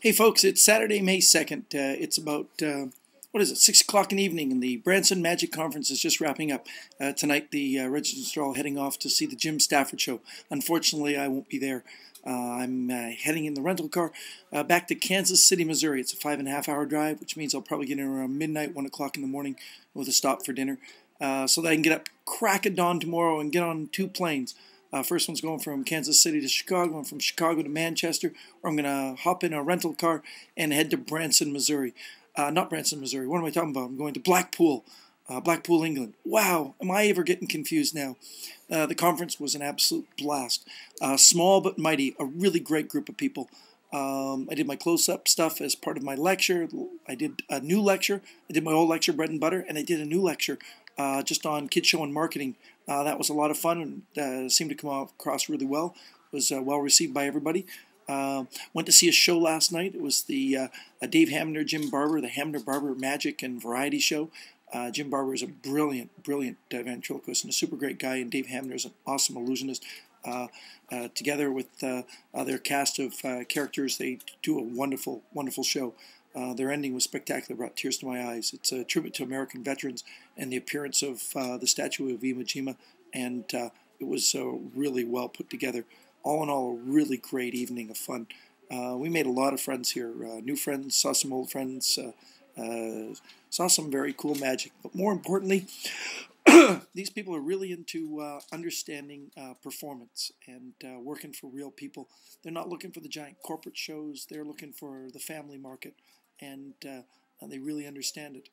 Hey folks, it's Saturday, May 2nd. It's about, 6 o'clock in the evening, and the Branson Magic Conference is just wrapping up. Tonight the registrants are all heading off to see the Jim Stafford show. Unfortunately, I won't be there. I'm heading in the rental car back to Kansas City, Missouri. It's a 5.5-hour drive, which means I'll probably get in around midnight, 1 o'clock in the morning with a stop for dinner, so that I can get up crack of dawn tomorrow and get on 2 planes. First one's going from Kansas City to Chicago, and from Chicago to Manchester, or I'm going to hop in a rental car and head to Branson, Missouri. Not Branson, Missouri. What am I talking about? I'm going to Blackpool, England. Wow, am I ever getting confused now? The conference was an absolute blast. Small but mighty, a really great group of people. I did my close-up stuff as part of my lecture. I did a new lecture. I did my old lecture, Bread and Butter, and I did a new lecture just on kid show and marketing. That was a lot of fun and seemed to come across really well. It was well received by everybody. Went to see a show last night. It was the Dave Hamner, Jim Barber, the Hamner Barber Magic and Variety Show. Jim Barber is a brilliant ventriloquist and a super great guy, and Dave Hamner is an awesome illusionist. Together with their cast of characters, they do a wonderful show. Their ending was spectacular, brought tears to my eyes. It's a tribute to American veterans and the appearance of the statue of Iwo Jima, and it was really well put together. All in all, a really great evening of fun. We made a lot of friends here, new friends, saw some old friends, saw some very cool magic. But more importantly, these people are really into understanding performance and working for real people. They're not looking for the giant corporate shows. They're looking for the family market, and they really understand it.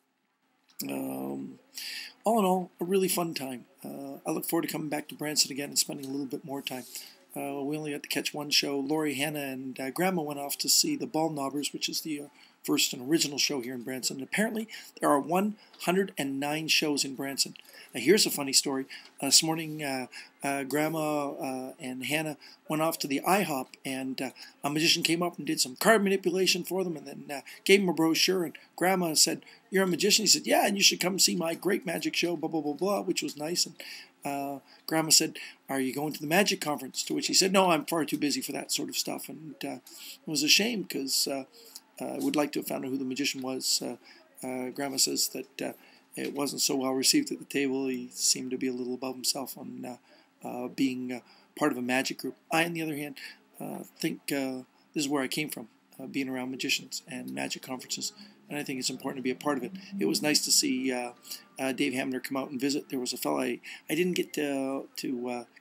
All in all, a really fun time. I look forward to coming back to Branson again and spending a little bit more time. We only got to catch one show. Lori, Hannah, and Grandma went off to see the Ball Knobbers, which is the first and original show here in Branson. And apparently, there are 109 shows in Branson. Here's a funny story. This morning, Grandma and Hannah went off to the IHOP, and a magician came up and did some card manipulation for them, and then gave them a brochure. And Grandma said, "You're a magician?" He said, "Yeah, and you should come see my great magic show, blah, blah, blah, blah," which was nice. And Grandma said, "Are you going to the magic conference?" To which he said, "No, I'm far too busy for that sort of stuff." And it was a shame, because I would like to have found out who the magician was. Grandma says that it wasn't so well received at the table. He seemed to be a little above himself on being part of a magic group. I, on the other hand, think this is where I came from, being around magicians and magic conferences, and I think it's important to be a part of it. It was nice to see Dave Hamner come out and visit. There was a fellow I didn't get to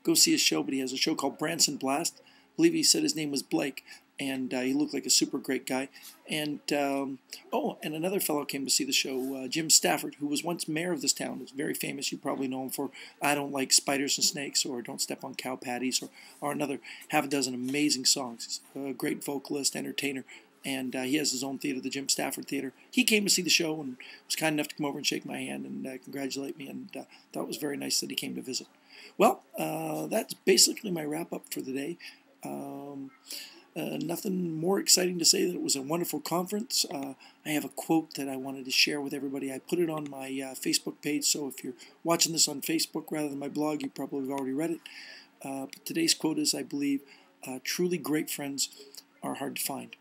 go see his show, but he has a show called Branson Blast. I believe he said his name was Blake, and he looked like a super great guy. And and another fellow came to see the show, Jim Stafford, who was once mayor of this town. He's very famous. You probably know him for "I Don't Like Spiders and Snakes," or "Don't Step on Cow Patties," or another half a dozen amazing songs. He's a great vocalist, entertainer, and he has his own theater, the Jim Stafford Theater. He came to see the show and was kind enough to come over and shake my hand and congratulate me, and thought it was very nice that he came to visit. Well, that's basically my wrap-up for the day. Nothing more exciting to say than it was a wonderful conference. I have a quote that I wanted to share with everybody. I put it on my Facebook page, so if you're watching this on Facebook rather than my blog, you probably have already read it. But today's quote is, I believe, truly great friends are hard to find.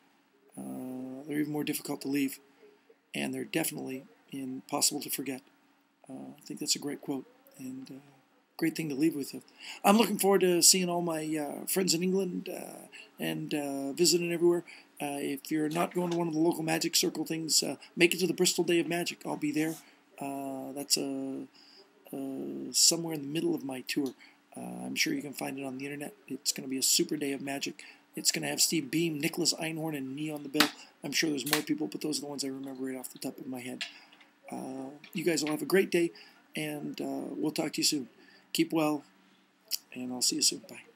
They're even more difficult to leave, and they're definitely impossible to forget. I think that's a great quote, and great thing to leave with you. I'm looking forward to seeing all my friends in England and visiting everywhere. If you're not going to one of the local Magic Circle things, make it to the Bristol Day of Magic. I'll be there. That's somewhere in the middle of my tour. I'm sure you can find it on the internet. It's going to be a super day of magic. It's going to have Steve Beam, Nicholas Einhorn, and me on the bill. I'm sure there's more people, but those are the ones I remember right off the top of my head. You guys all have a great day, and we'll talk to you soon. Keep well, and I'll see you soon. Bye.